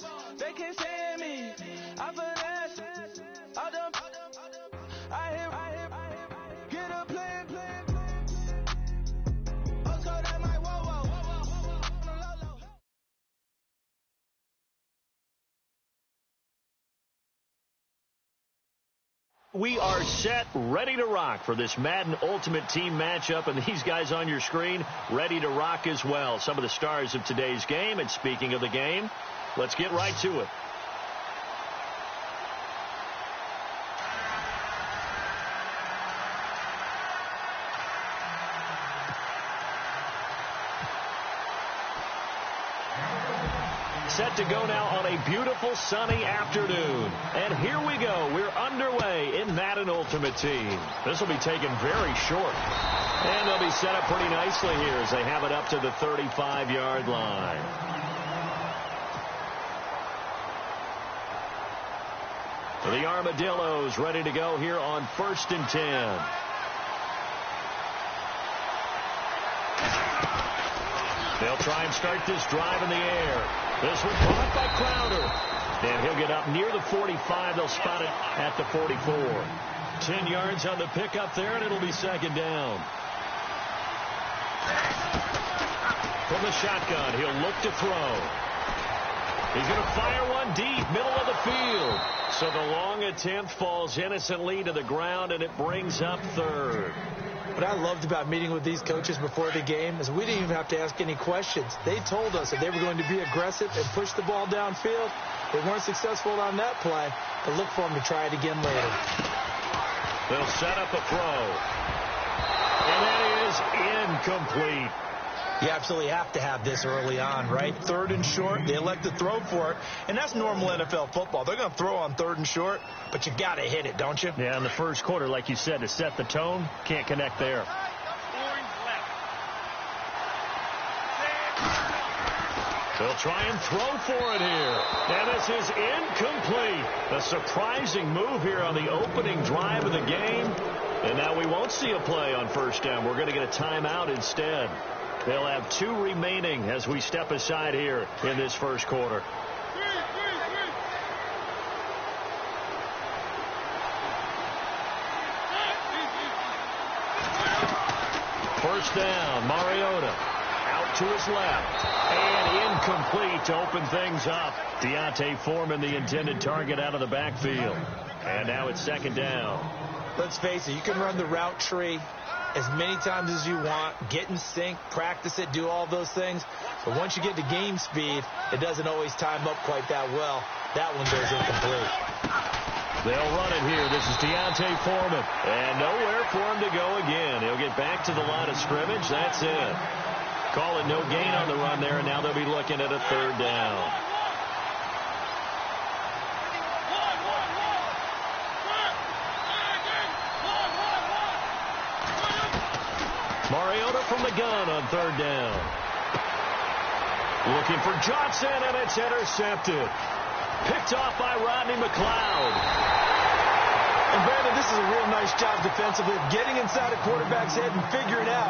boss. They can't stand me. I finesse. I done. I hit. Get a plan. Oh, so that might whoa. We are set, ready to rock for this Madden Ultimate Team matchup, and these guys on your screen ready to rock as well. Some of the stars of today's game, and speaking of the game, let's get right to it. Set to go now on a beautiful sunny afternoon. And here we go. We're underway in Madden Ultimate Team. This will be taken very short. And they'll be set up pretty nicely here as they have it up to the 35-yard line. The Armadillos ready to go here on 1st and 10. They'll try and start this drive in the air. This one caught by Crowder. And he'll get up near the 45. They'll spot it at the 44. 10 yards on the pickup there, and it'll be 2nd down. From the shotgun, he'll look to throw. He's going to fire one deep, middle of the field. So the long attempt falls innocently to the ground, and it brings up 3rd. What I loved about meeting with these coaches before the game is we didn't even have to ask any questions. They told us that they were going to be aggressive and push the ball downfield. They weren't successful on that play, but look for them to try it again later. They'll set up a throw. And that is incomplete. You absolutely have to have this early on, right? 3rd and short, they elect to throw for it, and that's normal NFL football. They're going to throw on 3rd and short, but you got to hit it, don't you? Yeah, in the first quarter, like you said, to set the tone, can't connect there. They'll try and throw for it here. And this is incomplete. A surprising move here on the opening drive of the game. And now we won't see a play on 1st down. We're going to get a timeout instead. They'll have 2 remaining as we step aside here in this first quarter. First down, Mariota out to his left. And incomplete to open things up. Deontay Foreman, the intended target, out of the backfield. And now it's 2nd down. Let's face it, you can run the route tree as many times as you want, get in sync, practice it, do all those things. But once you get to game speed, it doesn't always time up quite that well. That one goes incomplete. They'll run it here. This is Deontay Foreman. And nowhere for him to go again. He'll get back to the line of scrimmage. That's it. Call it no gain on the run there, and now they'll be looking at a 3rd down. Mariota from the gun on 3rd down. Looking for Johnson, and it's intercepted. Picked off by Rodney McLeod. And Brandon, this is a real nice job defensively of getting inside a quarterback's head and figuring out,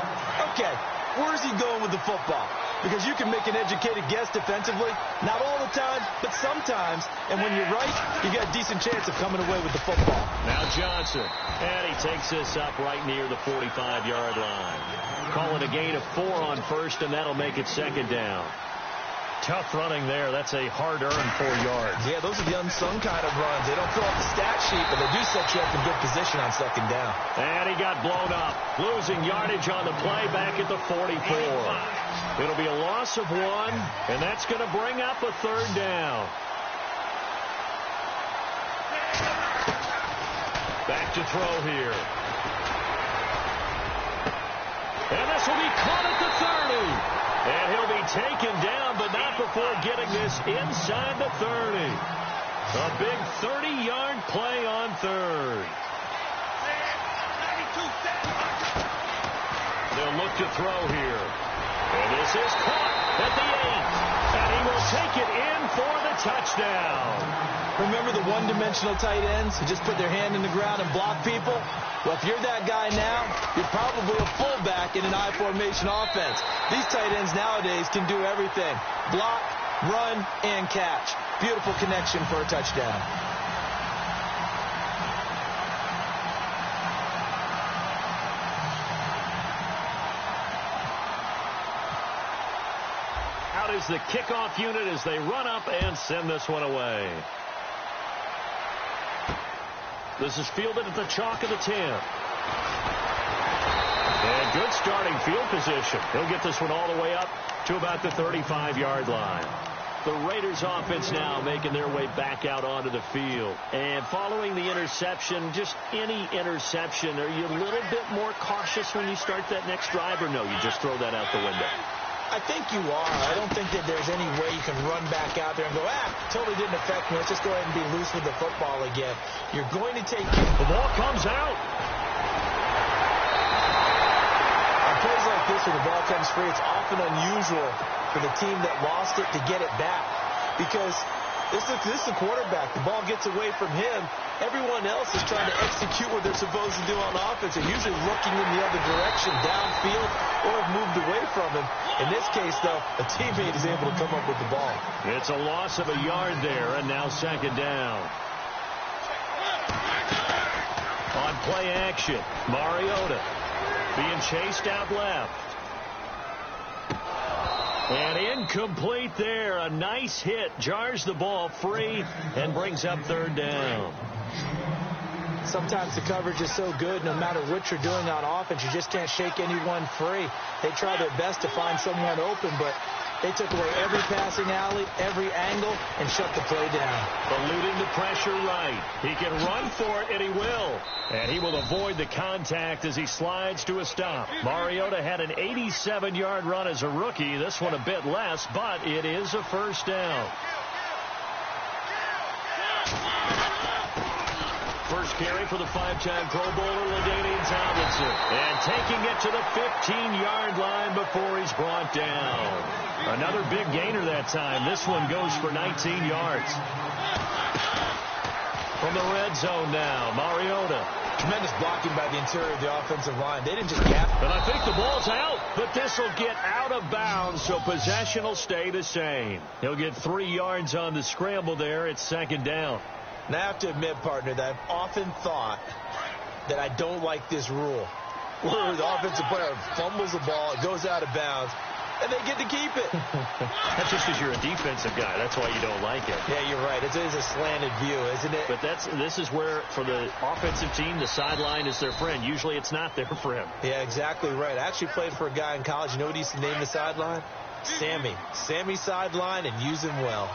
okay, where's he going with the football? Because you can make an educated guess defensively. Not all the time, but sometimes. And when you're right, you got a decent chance of coming away with the football. Now Johnson. And he takes this up right near the 45-yard line. Call it a gain of 4 on 1st, and that'll make it 2nd down. Tough running there. That's a hard-earned 4 yards. Yeah, those are the unsung kind of runs. They don't fill out the stat sheet, but they do set you up in good position on 2nd down. And he got blown up. Losing yardage on the play back at the 44. It'll be a loss of 1, and that's going to bring up a 3rd down. Back to throw here. And this will be caught at the 30. And he'll be taken down, but not before getting this inside the 30. A big 30-yard play on 3rd. They'll look to throw here. And this is caught at the 8. And he will take it in for the touchdown. Remember the one-dimensional tight ends who just put their hand in the ground and block people? Well, if you're that guy now, you're probably a fullback in an I-formation offense. These tight ends nowadays can do everything. Block, run, and catch. Beautiful connection for a touchdown. Out is the kickoff unit as they run up and send this one away. This is fielded at the chalk of the 10. And good starting field position. He'll get this one all the way up to about the 35-yard line. The Raiders offense now making their way back out onto the field. And following the interception, just any interception, are you a little bit more cautious when you start that next drive, or no, you just throw that out the window? I think you are. I don't think that there's any way you can run back out there and go, totally didn't affect me. Let's just go ahead and be loose with the football again. You're going to take... The ball comes out. On plays like this where the ball comes free, it's often unusual for the team that lost it to get it back. Because this is the quarterback. The ball gets away from him. Everyone else is trying to execute what they're supposed to do on offense. They're usually looking in the other direction, downfield, or have moved away from him. In this case, though, a teammate is able to come up with the ball. It's a loss of a yard there, and now second down. On play action, Mariota being chased out left. And incomplete there. A nice hit. Jars the ball free and brings up third down. Sometimes the coverage is so good, no matter what you're doing on offense, you just can't shake anyone free. They try their best to find someone open, but they took away every passing alley, every angle, and shut the play down. Eluding the pressure right. He can run for it, and he will. And he will avoid the contact as he slides to a stop. Mariota had an 87-yard run as a rookie. This one a bit less, but it is a first down. First carry for the five-time Pro Bowler, LaDainian Tomlinson. And taking it to the 15-yard line before he's brought down. Another big gainer that time. This one goes for 19 yards. From the red zone now, Mariota. Tremendous blocking by the interior of the offensive line. They didn't just gap. And I think the ball's out, but this will get out of bounds, so possession will stay the same. He'll get 3 yards on the scramble there. It's second down. And I have to admit, partner, that I've often thought that I don't like this rule. Where the offensive player fumbles the ball, it goes out of bounds, and they get to keep it. That's just because you're a defensive guy. That's why you don't like it. Yeah, you're right. It is a slanted view, isn't it? But this is where, for the offensive team, the sideline is their friend. Usually it's not there for him. Yeah, exactly right. I actually played for a guy in college. You know what he used to name the sideline? Sammy. Sammy sideline, and use him well.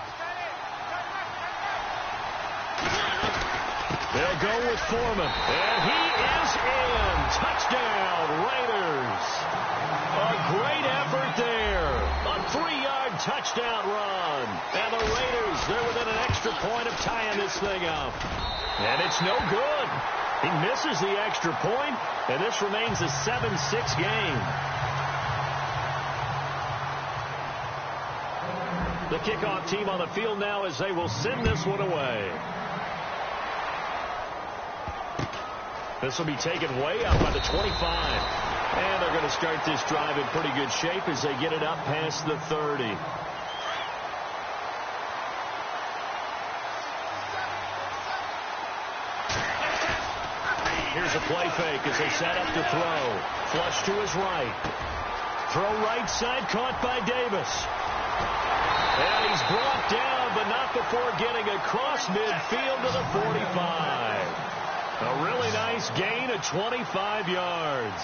They'll go with Foreman. And he is in. Touchdown, Raiders. A great effort there. A 3-yard touchdown run. And the Raiders, they're within an extra point of tying this thing up. And it's no good. He misses the extra point, and this remains a 7-6 game. The kickoff team on the field now as they will send this one away. This will be taken way out by the 25. And they're going to start this drive in pretty good shape as they get it up past the 30. Here's a play fake as they set up to throw. Flush to his right. Throw right side, caught by Davis. And he's brought down, but not before getting across midfield to the 45. A really nice gain of 25 yards.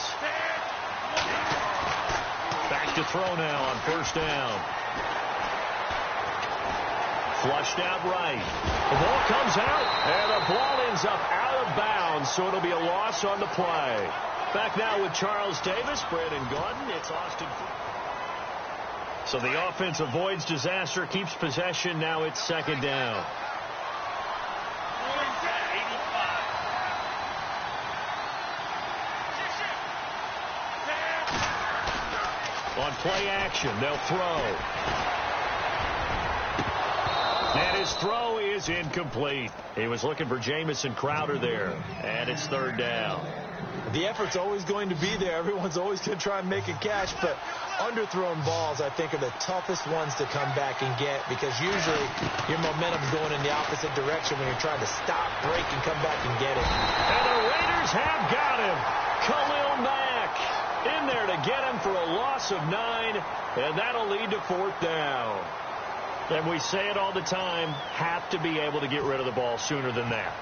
Back to throw now on first down. Flushed out right. The ball comes out, and the ball ends up out of bounds, so it'll be a loss on the play. Back now with Charles Davis, Brandon Gordon. It's Austin. So the offense avoids disaster, keeps possession. Now it's second down. On play action, they'll throw. And his throw is incomplete. He was looking for Jamison Crowder there. And it's third down. The effort's always going to be there. Everyone's always going to try and make a catch, but underthrown balls, I think, are the toughest ones to come back and get because usually your momentum's going in the opposite direction when you're trying to stop, break, and come back and get it. And the Raiders have got him. Khalil Mack in there to get him for a loss of 9, and that'll lead to 4th down. And we say it all the time, have to be able to get rid of the ball sooner than that.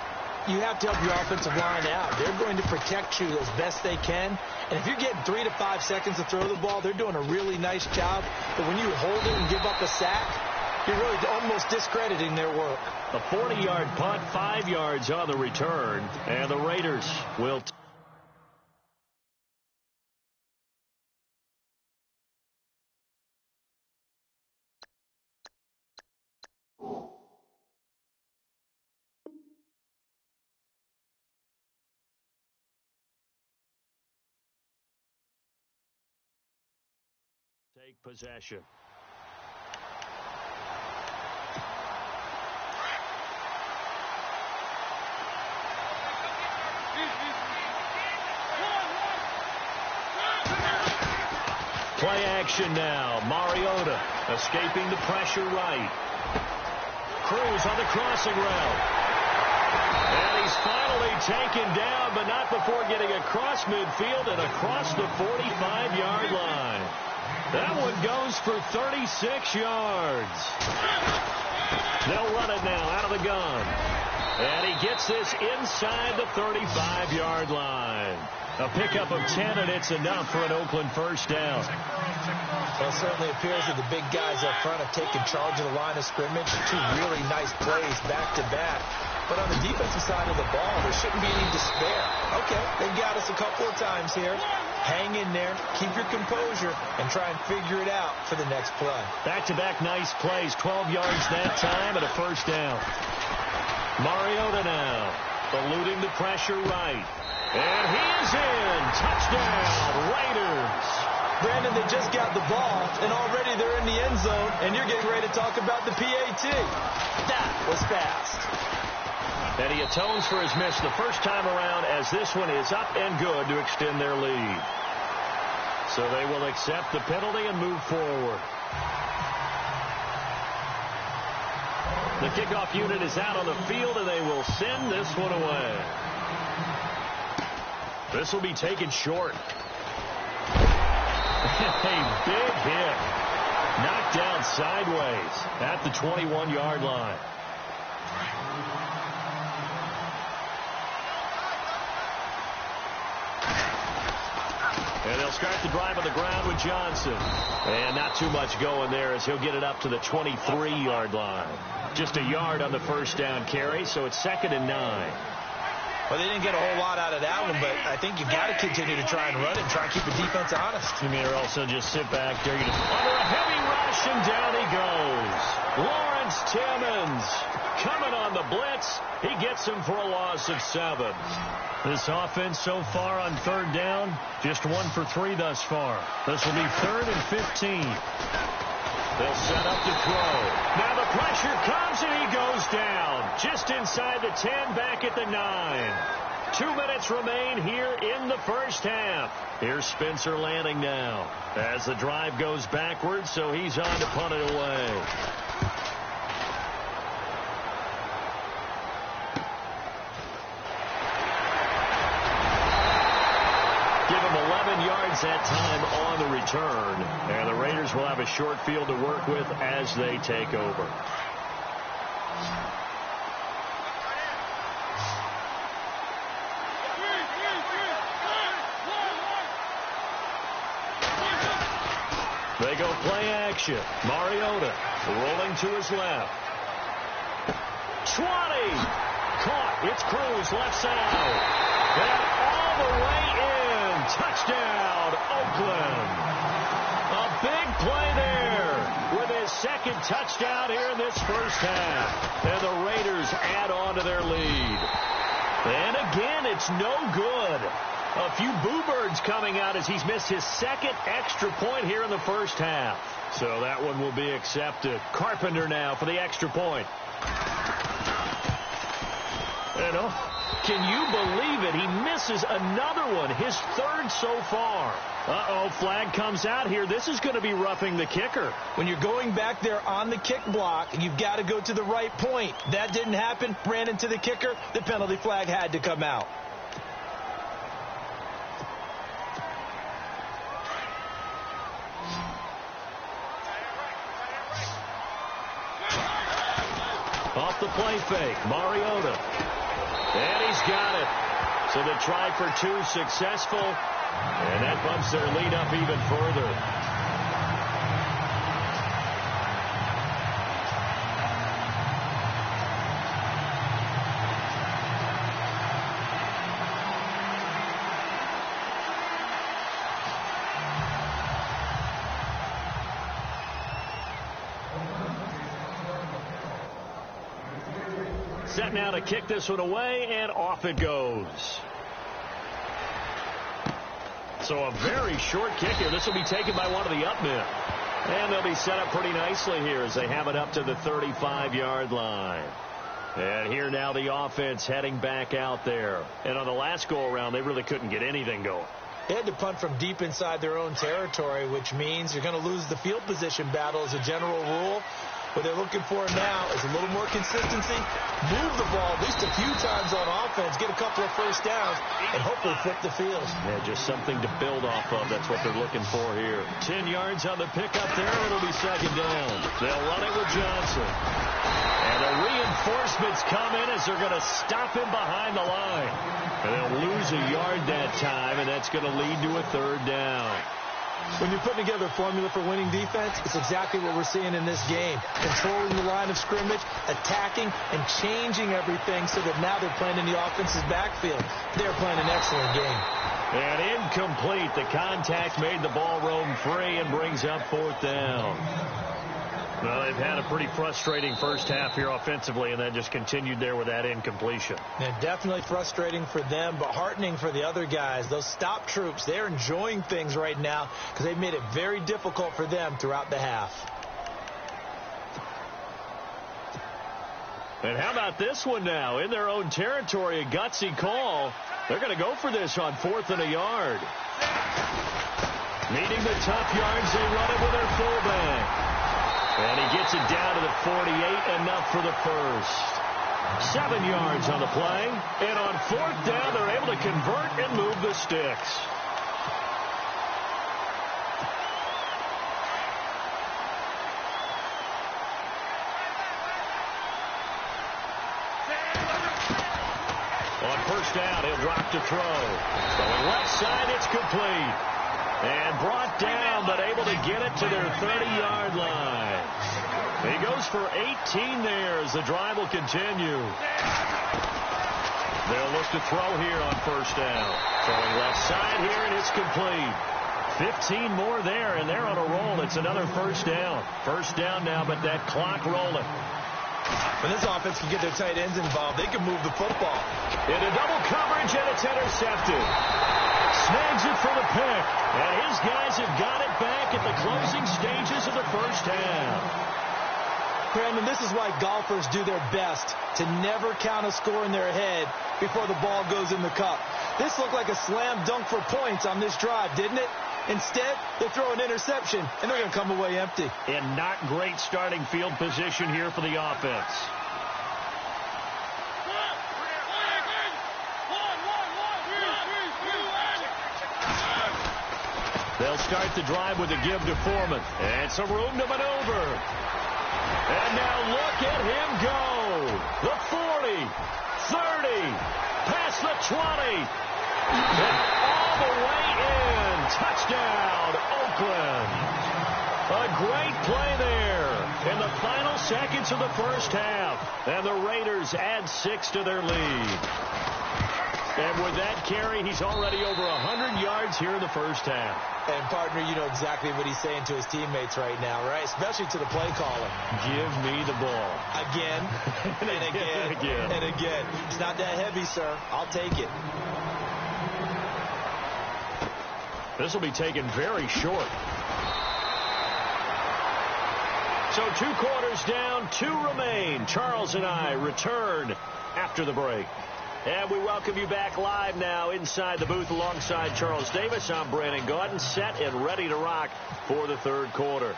You have to help your offensive line out. They're going to protect you as best they can. And if you're getting 3 to 5 seconds to throw the ball, they're doing a really nice job. But when you hold it and give up a sack, you're really almost discrediting their work. A 40-yard punt, 5 yards on the return. And the Raiders will take possession. Play action now. Mariota escaping the pressure right. Cruz on the crossing route. And he's finally taken down, but not before getting across midfield and across the 45-yard line. That one goes for 36 yards. They'll run it now out of the gun. And he gets this inside the 35-yard line. A pickup of 10, and it's enough for an Oakland first down. Well, it certainly appears that the big guys up front have taken charge of the line of scrimmage. 2 really nice plays back-to-back. But on the defensive side of the ball, there shouldn't be any despair. Okay, they've got us a couple of times here. Hang in there, keep your composure, and try and figure it out for the next play. Back-to-back nice plays, 12 yards that time, and a first down. Mariota now, eluding the pressure right. And he is in. Touchdown, Raiders. Brandon, they just got the ball, and already they're in the end zone, and you're getting ready to talk about the PAT. That was fast. And he atones for his miss the first time around as this one is up and good to extend their lead. So they will accept the penalty and move forward. The kickoff unit is out on the field, and they will send this one away. This will be taken short. A big hit. Knocked down sideways at the 21-yard line. And they'll start the drive on the ground with Johnson. And not too much going there as he'll get it up to the 23-yard line. Just a yard on the first down carry, so it's 2nd and 9. Well, they didn't get a whole lot out of that one, but I think you've got to continue to try and run it and try and keep the defense honest. You mean also just sit back there, under a heavy rush, and down he goes. Lawrence Timmons coming on the blitz. He gets him for a loss of 7. This offense so far on 3rd down, just 1 for 3 thus far. This will be 3rd and 15. They'll set up to throw. Now the pressure comes, and he goes down. Just inside the 10, back at the 9. 2 minutes remain here in the first half. Here's Spencer Lanning now as the drive goes backwards, so he's on to punt it away. Give him 11 yards that time on the return. And the Raiders will have a short field to work with as they take over. They go play action. Mariota rolling to his left. 20. Caught. It's Cruz left side. And all the way in. Touchdown, Oakland. A big play there with his 2nd touchdown here in this first half. And the Raiders add on to their lead. And again, it's no good. A few boo birds coming out as he's missed his 2nd extra point here in the first half. So that one will be accepted. Carpenter now for the extra point. Can you believe it? He misses another one, his third so far. Uh-oh, flag comes out here. This is going to be roughing the kicker. When you're going back there on the kick block, you've got to go to the right point. That didn't happen. Ran into the kicker. The penalty flag had to come out. Off the play fake, Mariota. And he's got it. So the try for two successful. And that bumps their lead up even further. Set now to kick this one away, and off it goes. So a very short kick here. This will be taken by one of the up men. And they'll be set up pretty nicely here as they have it up to the 35-yard line. And here now the offense heading back out there. And on the last go-around, they really couldn't get anything going. They had to punt from deep inside their own territory, which means you're going to lose the field position battle as a general rule. What they're looking for now is a little more consistency, move the ball at least a few times on offense, get a couple of first downs, and hopefully flip the field. Yeah, just something to build off of. That's what they're looking for here. 10 yards on the pickup there. It'll be second down. They'll run it with Johnson. And the reinforcements come in as they're going to stop him behind the line. And they'll lose a yard that time, and that's going to lead to a third down. When you're putting together a formula for winning defense, it's exactly what we're seeing in this game. Controlling the line of scrimmage, attacking, and changing everything so that now they're playing in the offense's backfield. They're playing an excellent game. And incomplete. The contact made the ball roam free and brings up fourth down. Well, they've had a pretty frustrating first half here offensively, and that just continued there with that incompletion. Yeah, definitely frustrating for them, but heartening for the other guys. Those stop troops, they're enjoying things right now because they've made it very difficult for them throughout the half. And how about this one now? In their own territory, a gutsy call. They're going to go for this on 4th and a yard. Needing the tough yards, they run it with their fullback. And he gets it down to the 48, enough for the first. 7 yards on the play. And on 4th down, they're able to convert and move the sticks. On first down, he'll drop to throw. Going left side, it's complete. And brought down, but able to get it to their 30-yard line. He goes for 18 there as the drive will continue. They'll look to throw here on first down. Throwing left side here, and it's complete. 15 more there, and they're on a roll. It's another first down. First down now, but that clock rolling. When this offense can get their tight ends involved, they can move the football. Into double coverage, and it's intercepted. Snags it for the pick. And his guys have got it back at the closing stages of the first half. Brandon, this is why golfers do their best to never count a score in their head before the ball goes in the cup. This looked like a slam dunk for points on this drive, didn't it? Instead, they throw an interception, and they're going to come away empty. And not great starting field position here for the offense. They'll start the drive with a give to Foreman. And some room to maneuver. And now look at him go. The 40, 30, past the 20, and all the way in. Touchdown, Oakland. A great play there in the final seconds of the first half. And the Raiders add 6 to their lead. And with that carry, he's already over 100 yards here in the first half. And, partner, you know exactly what he's saying to his teammates right now, right? Especially to the play caller. Give me the ball. Again, and again, and again. It's not that heavy, sir. I'll take it. This will be taken very short. So 2 quarters down, 2 remain. Charles and I return after the break. And we welcome you back live now inside the booth alongside Charles Davis. I'm Brandon Gaudin, set and ready to rock for the third quarter.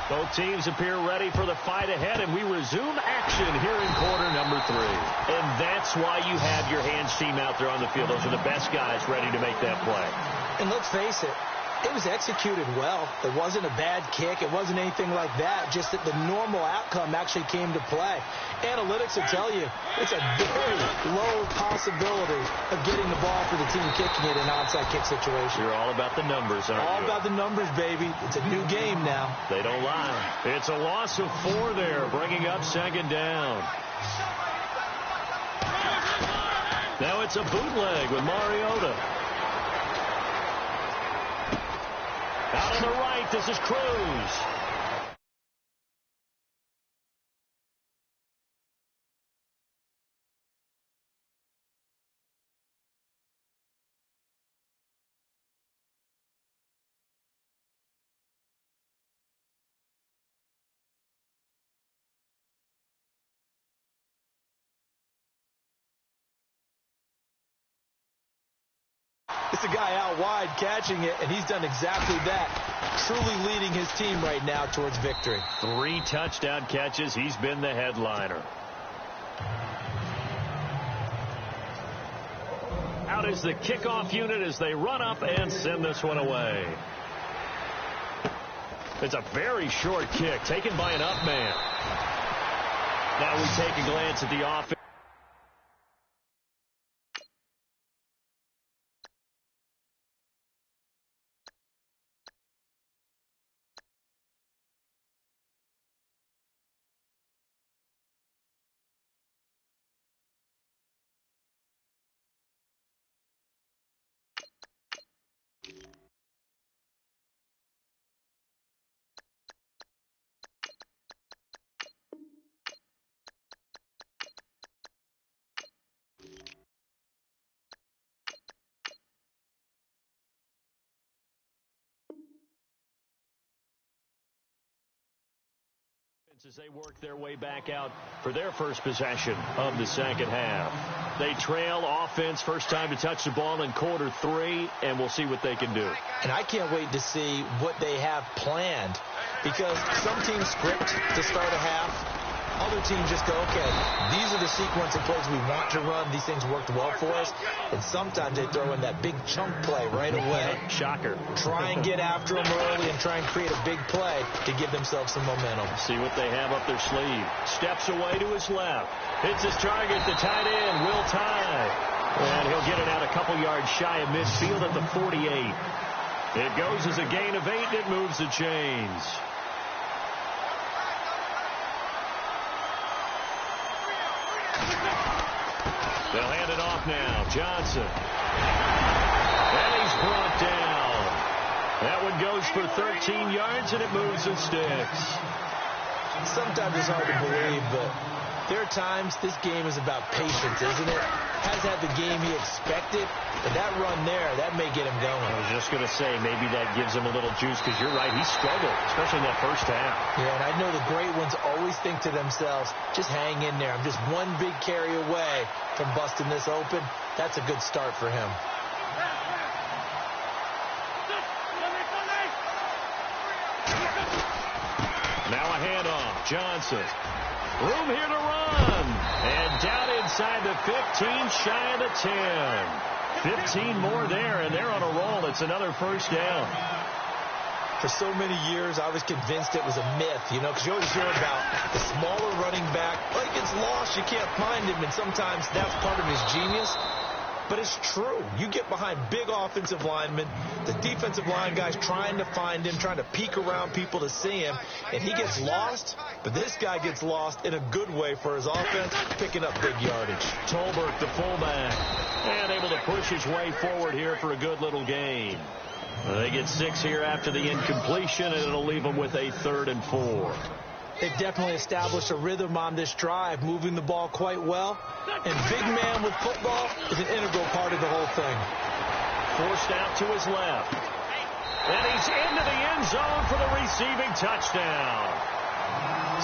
Both teams appear ready for the fight ahead, and we resume action here in quarter number 3. And that's why you have your hands team out there on the field. Those are the best guys ready to make that play. And let's face it, it was executed well. It wasn't a bad kick. It wasn't anything like that. Just that the normal outcome actually came to play. Analytics will tell you it's a very low possibility of getting the ball for the team kicking it in an onside kick situation. You're all about the numbers, aren't you? All about the numbers, baby. It's a new game now. They don't lie. It's a loss of 4 there, bringing up second down. Now it's a bootleg with Mariota. Out on the right, this is Cruz. It's a guy out wide catching it, and he's done exactly that, truly leading his team right now towards victory. 3 touchdown catches. He's been the headliner. Out is the kickoff unit as they run up and send this one away. It's a very short kick taken by an up man. Now we take a glance at the offense. As they work their way back out for their first possession of the second half. They trail offense, first time to touch the ball in quarter 3, and we'll see what they can do. And I can't wait to see what they have planned, because some teams script to start a half. Other teams just go, okay, these are the sequence of plays we want to run. These things worked well for us. And sometimes they throw in that big chunk play right away. Shocker. Try and get after them early and try and create a big play to give themselves some momentum. See what they have up their sleeve. Steps away to his left. Hits his target, the tight end, Will Tye. And he'll get it out a couple yards shy of midfield at the 48. It goes as a gain of 8, and it moves the chains. They'll hand it off now. Johnson. And he's brought down. That one goes for 13 yards, and it moves the sticks. Sometimes it's hard to believe, but there are times this game is about patience, isn't it? Has had the game he expected, but that run there, that may get him going. I was just going to say, maybe that gives him a little juice, because you're right, he struggled, especially in that first half. Yeah, and I know the great ones always think to themselves, just hang in there. I'm just one big carry away from busting this open. That's a good start for him. Now a handoff. Johnson. Room here to run. And down inside the 15, shy of the 10. 15 more there, and they're on a roll. It's another first down. For so many years, I was convinced it was a myth, you know, because you always hear about the smaller running back. Well, he gets lost, you can't find him, and sometimes that's part of his genius. But it's true. You get behind big offensive linemen, the defensive line guys trying to find him, trying to peek around people to see him, and he gets lost. But this guy gets lost in a good way for his offense, picking up big yardage. Tolbert, the fullback, and able to push his way forward here for a good little gain. They get 6 here after the incompletion, and it'll leave them with a 3rd and 4. They've definitely established a rhythm on this drive, moving the ball quite well. And big man with football is an integral part of the whole thing. forced out to his left. And he's into the end zone for the receiving touchdown.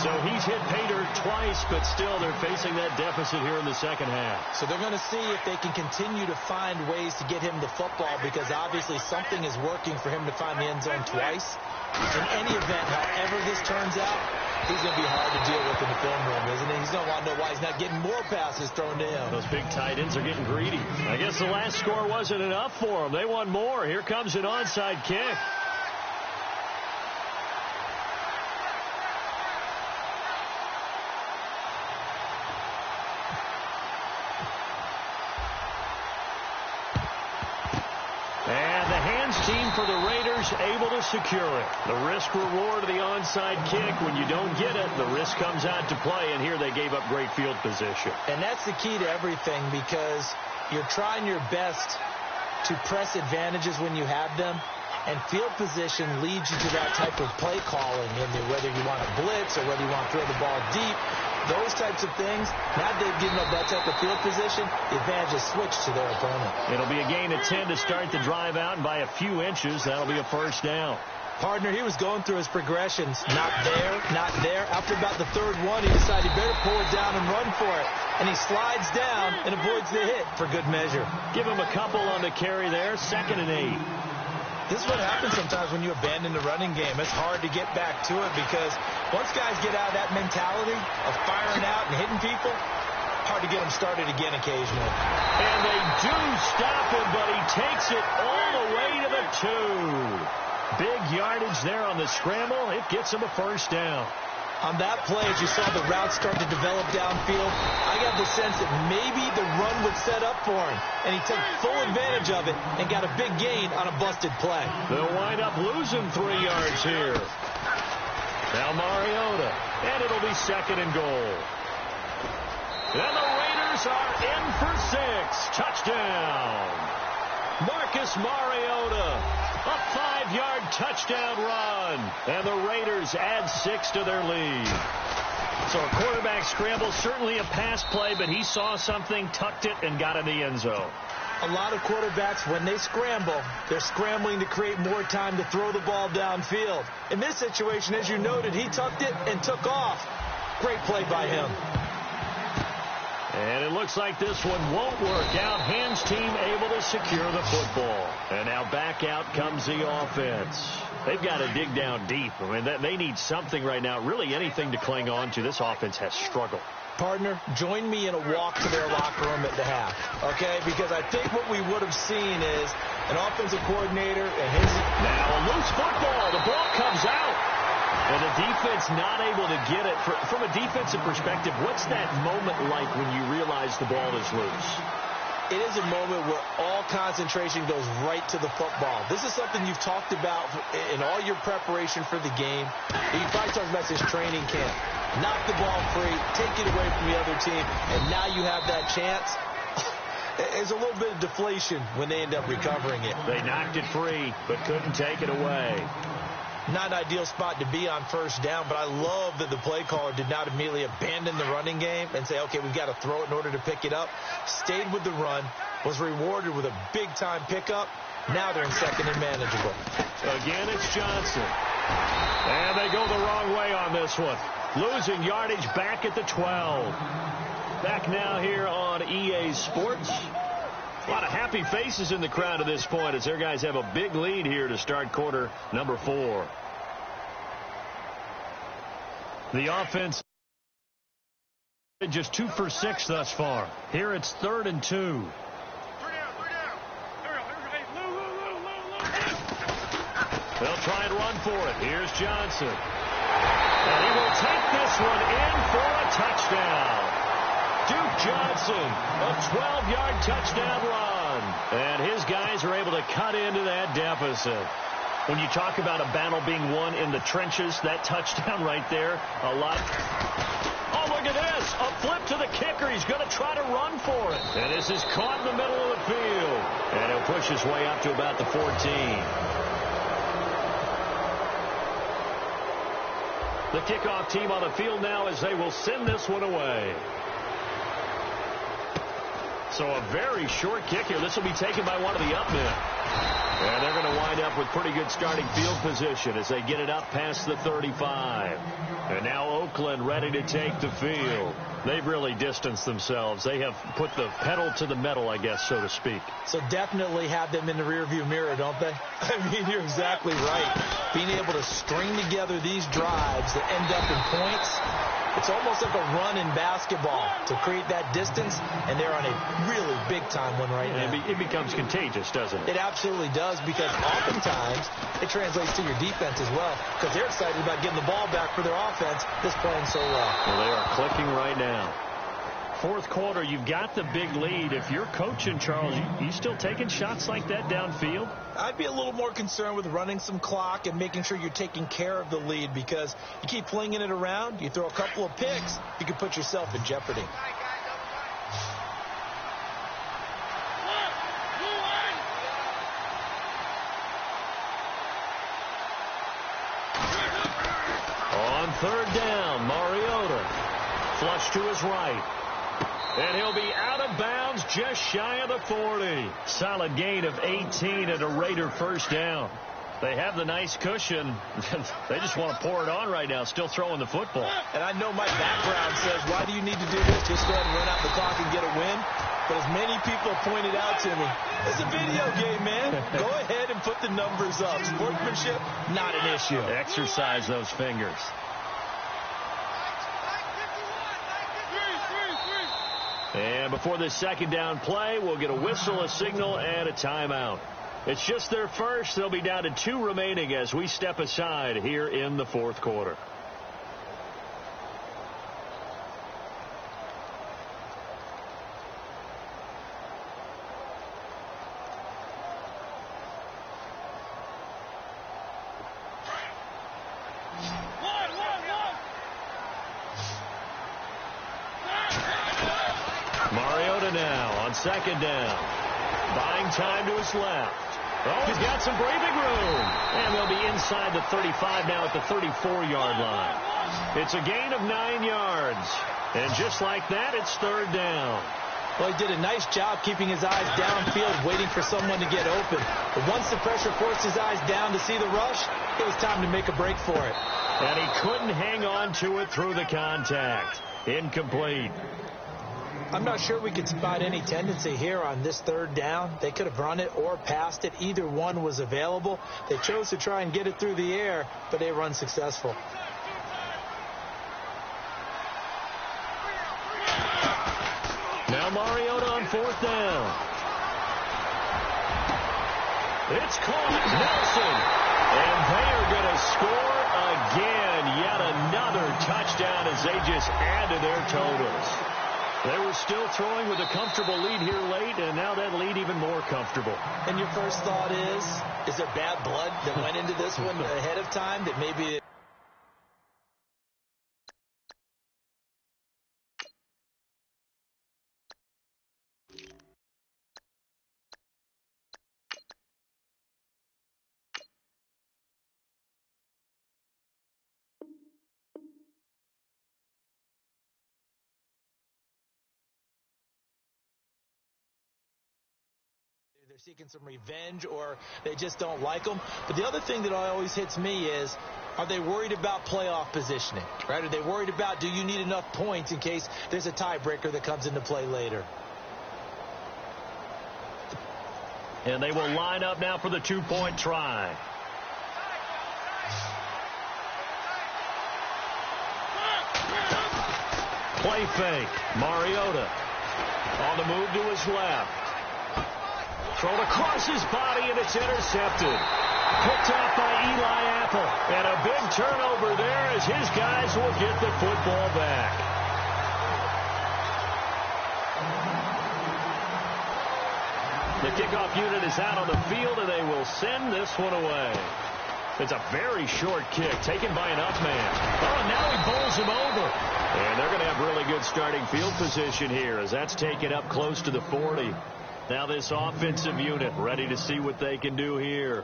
So he's hit pay dirt twice, but still they're facing that deficit here in the second half. So they're going to see if they can continue to find ways to get him the football, because obviously something is working for him to find the end zone twice. In any event, however this turns out, he's going to be hard to deal with in the film room, isn't he? He's going to want to know why he's not getting more passes thrown to him. Those big tight ends are getting greedy. I guess the last score wasn't enough for them. They want more. Here comes an onside kick. Team for the Raiders able to secure it. The risk-reward of the onside kick. When you don't get it, the risk comes out to play, and here they gave up great field position. And that's the key to everything, because you're trying your best to press advantages when you have them, and field position leads you to that type of play calling, whether you want to blitz or whether you want to throw the ball deep. Those types of things, now they've given up that type of field position, the advantage is switched to their opponent. It'll be a gain of 10 to start the drive out, and by a few inches, that'll be a first down. Partner, he was going through his progressions. Not there, not there. After about the third one, he decided he better pull it down and run for it. And he slides down and avoids the hit for good measure. Give him a couple on the carry there, 2nd and 8. This is what happens sometimes when you abandon the running game. It's hard to get back to it, because once guys get out of that mentality of firing out and hitting people, hard to get them started again occasionally. And they do stop him, but he takes it all the way to the 2. Big yardage there on the scramble. It gets him a first down. On that play, as you saw the route start to develop downfield, I got the sense that maybe the run would set up for him, and he took full advantage of it and got a big gain on a busted play. They'll wind up losing 3 yards here. Now Mariota, and it'll be 2nd and goal. And the Raiders are in for 6. Touchdown. Marcus Mariota. A 5-yard touchdown run. And the Raiders add 6 to their lead. So a quarterback scramble, certainly a pass play, but he saw something, tucked it, and got in the end zone. A lot of quarterbacks, when they scramble, they're scrambling to create more time to throw the ball downfield. In this situation, as you noted, he tucked it and took off. Great play by him. And it looks like this one won't work out. Hans team able to secure the football. And now back out comes the offense. They've got to dig down deep. I mean, they need something right now, really anything to cling on to. This offense has struggled. Partner, join me in a walk to their locker room at the half, okay? Because I think what we would have seen is an offensive coordinator and his... Now a loose football. The ball comes out. And the defense not able to get it. From a defensive perspective, what's that moment like when you realize the ball is loose? It is a moment where all concentration goes right to the football. This is something you've talked about in all your preparation for the game. You probably talked about this training camp. Knock the ball free, take it away from the other team, and now you have that chance. There's a little bit of deflation when they end up recovering it. They knocked it free, but couldn't take it away. Not an ideal spot to be on first down, but I love that the play caller did not immediately abandon the running game and say, okay, we've got to throw it in order to pick it up. Stayed with the run, was rewarded with a big-time pickup. Now they're in 2nd and manageable. Again, it's Johnson. And they go the wrong way on this one. Losing yardage back at the 12. Back now here on EA Sports. A lot of happy faces in the crowd at this point as their guys have a big lead here to start quarter number 4. The offense just 2 for 6 thus far. Here it's 3rd and 2. They'll try and run for it. Here's Johnson. And he will take this one in for a touchdown. Duke Johnson, a 12-yard touchdown run. And his guys are able to cut into that deficit. When you talk about a battle being won in the trenches, that touchdown right there, a lot. Oh, look at this. A flip to the kicker. He's going to try to run for it. And this is caught in the middle of the field. And he'll push his way up to about the 14. The kickoff team on the field now as they will send this one away. So a very short kick here. This will be taken by one of the up men. And they're going to wind up with pretty good starting field position as they get it up past the 35. And now Oakland ready to take the field. They've really distanced themselves. They have put the pedal to the metal, I guess, so to speak. So definitely have them in the rearview mirror, don't they? I mean, you're exactly right. Being able to string together these drives that end up in points, it's almost like a run in basketball to create that distance, and they're on a really big-time one right now. It becomes contagious, doesn't it? It absolutely does, because oftentimes it translates to your defense as well, because they're excited about getting the ball back for their offense that's playing so well. Well, they are clicking right now. Fourth quarter, you've got the big lead. If you're coaching, Charles, you still taking shots like that downfield? I'd be a little more concerned with running some clock and making sure you're taking care of the lead, because you keep flinging it around, you throw a couple of picks, you can put yourself in jeopardy. On third down, Mariota. Flush to his right. And he'll be out of bounds just shy of the 40. Solid gain of 18 and a Raider first down. They have the nice cushion. They just want to pour it on right now, still throwing the football. And I know my background says, why do you need to do this? Just go ahead and run out the clock and get a win. But as many people have pointed out to me, it's a video game, man. Go ahead and put the numbers up. Sportsmanship, not an issue. Exercise those fingers. And before this second down play, we'll get a whistle, a signal, and a timeout. It's just their first. They'll be down to 2 remaining as we step aside here in the fourth quarter. Mariota now on second down. Buying time to his left. Oh, he's got some breathing room. And they'll be inside the 35 now at the 34-yard line. It's a gain of 9 yards. And just like that, it's third down. Well, he did a nice job keeping his eyes downfield, waiting for someone to get open. But once the pressure forced his eyes down to see the rush, it was time to make a break for it. And he couldn't hang on to it through the contact. Incomplete. I'm not sure we could spot any tendency here on this third down. They could have run it or passed it. Either one was available. They chose to try and get it through the air, but they were unsuccessful. Now Mariota on fourth down. It's caught. Nelson. And they are going to score again. Yet another touchdown as they just add to their totals. They were still throwing with a comfortable lead here late, and now that lead even more comfortable. And your first thought is there bad blood that went into this one ahead of time that maybe... they're seeking some revenge or they just don't like them. But the other thing that always hits me is, are they worried about playoff positioning? Right? Are they worried about, do you need enough points in case there's a tiebreaker that comes into play later? And they will line up now for the two-point try. Play fake. Mariota on the move to his left. Thrown across his body, and it's intercepted. Picked off by Eli Apple. And a big turnover there as his guys will get the football back. The kickoff unit is out on the field, and they will send this one away. It's a very short kick taken by an up man. Oh, and now he bowls him over. And they're going to have really good starting field position here as that's taken up close to the 40. Now this offensive unit ready to see what they can do here.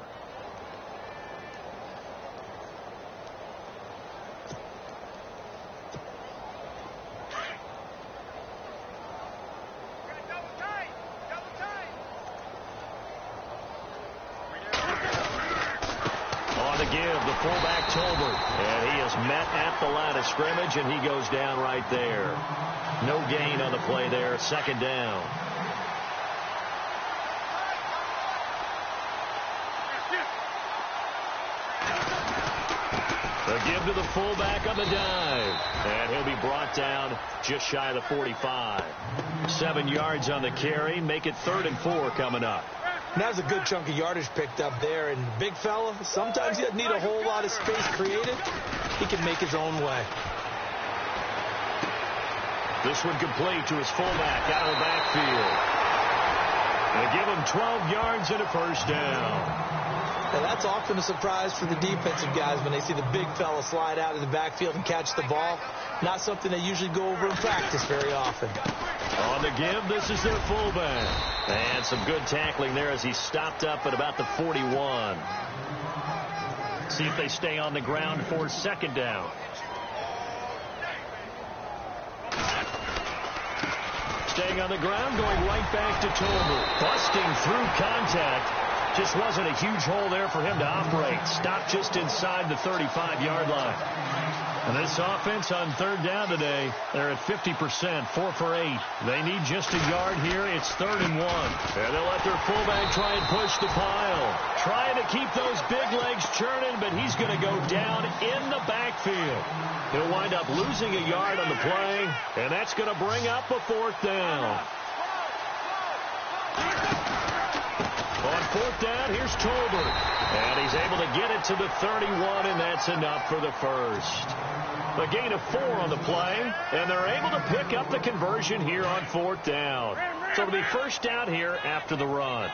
give, the fullback Tolbert. And he is met at the line of scrimmage, and he goes down right there. No gain on the play there, second down. The give to the fullback on the dive. And he'll be brought down just shy of the 45. 7 yards on the carry. Make it 3rd and 4 coming up. And that was a good chunk of yardage picked up there. And the big fella, sometimes he doesn't need a whole lot of space created. He can make his own way. This one complete to his fullback out of the backfield. They give him 12 yards and a first down. And that's often a surprise for the defensive guys when they see the big fella slide out of the backfield and catch the ball. Not something they usually go over in practice very often. On the give, this is their fullback. And some good tackling there as he stopped up at about the 41. See if they stay on the ground for second down. Staying on the ground, going right back to Tolbert. Busting through contact. Just wasn't a huge hole there for him to operate. Stopped just inside the 35-yard line. And this offense on 3rd down today, they're at 50%, 4 for 8. They need just a yard here. It's 3rd and 1. And they'll let their fullback try and push the pile. Trying to keep those big legs churning, but he's going to go down in the backfield. He'll wind up losing a yard on the play, and that's going to bring up a 4th down. On 4th down, here's Tolbert. And he's able to get it to the 31, and that's enough for the first. A gain of 4 on the play, and they're able to pick up the conversion here on 4th down. So it'll be first down here after the run.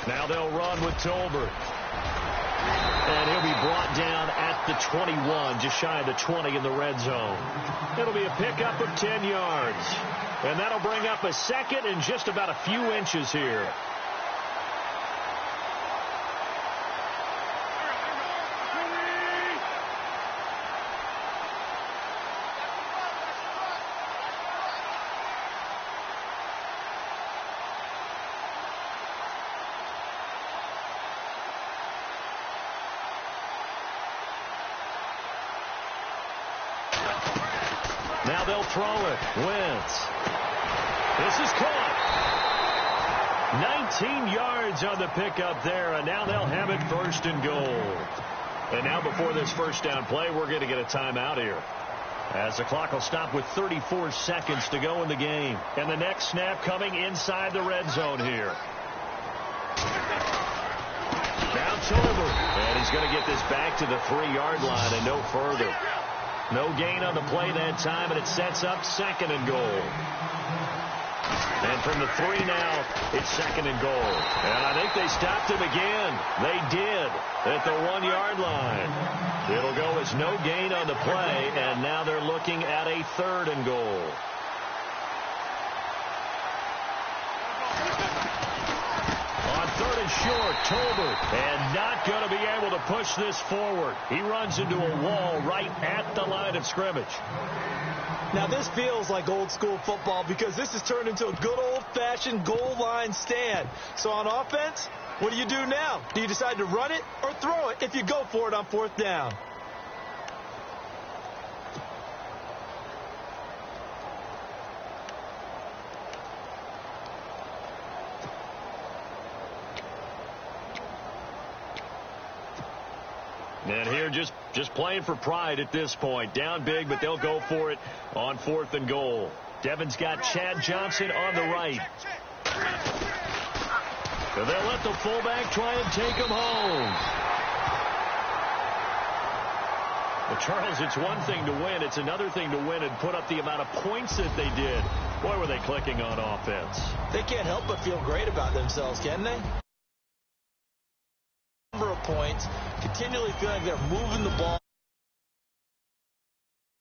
Now they'll run with Tolbert. And he'll be brought down at the 21, just shy of the 20 in the red zone. It'll be a pickup of 10 yards. And that'll bring up a second and just about a few inches here. Now they'll throw it. Wentz. This is caught. 19 yards on the pickup there, and now they'll have it 1st and goal. And now before this first down play, we're going to get a timeout here, as the clock will stop with 34 seconds to go in the game. And the next snap coming inside the red zone here. Now Tolbert. And he's going to get this back to the 3-yard line and no further. No gain on the play that time, and it sets up 2nd and goal. And from the 3 now, it's 2nd and goal. And I think they stopped him again. They did at the 1-yard line. It'll go as no gain on the play, and now they're looking at a 3rd and goal. On 3rd and short, Tolbert, and not going to be able to push this forward. He runs into a wall right at the line of scrimmage. Now, this feels like old-school football because this has turned into a good old-fashioned goal line stand. So on offense, what do you do now? Do you decide to run it or throw it if you go for it on 4th down? And here just playing for pride at this point. Down big, but they'll go for it on 4th and goal. Devon's got Chad Johnson on the right. And they'll let the fullback try and take him home. Well, Charles, it's one thing to win. It's another thing to win and put up the amount of points that they did. Boy, were they clicking on offense. They can't help but feel great about themselves, can they? Number of points, continually feeling like they're moving the ball.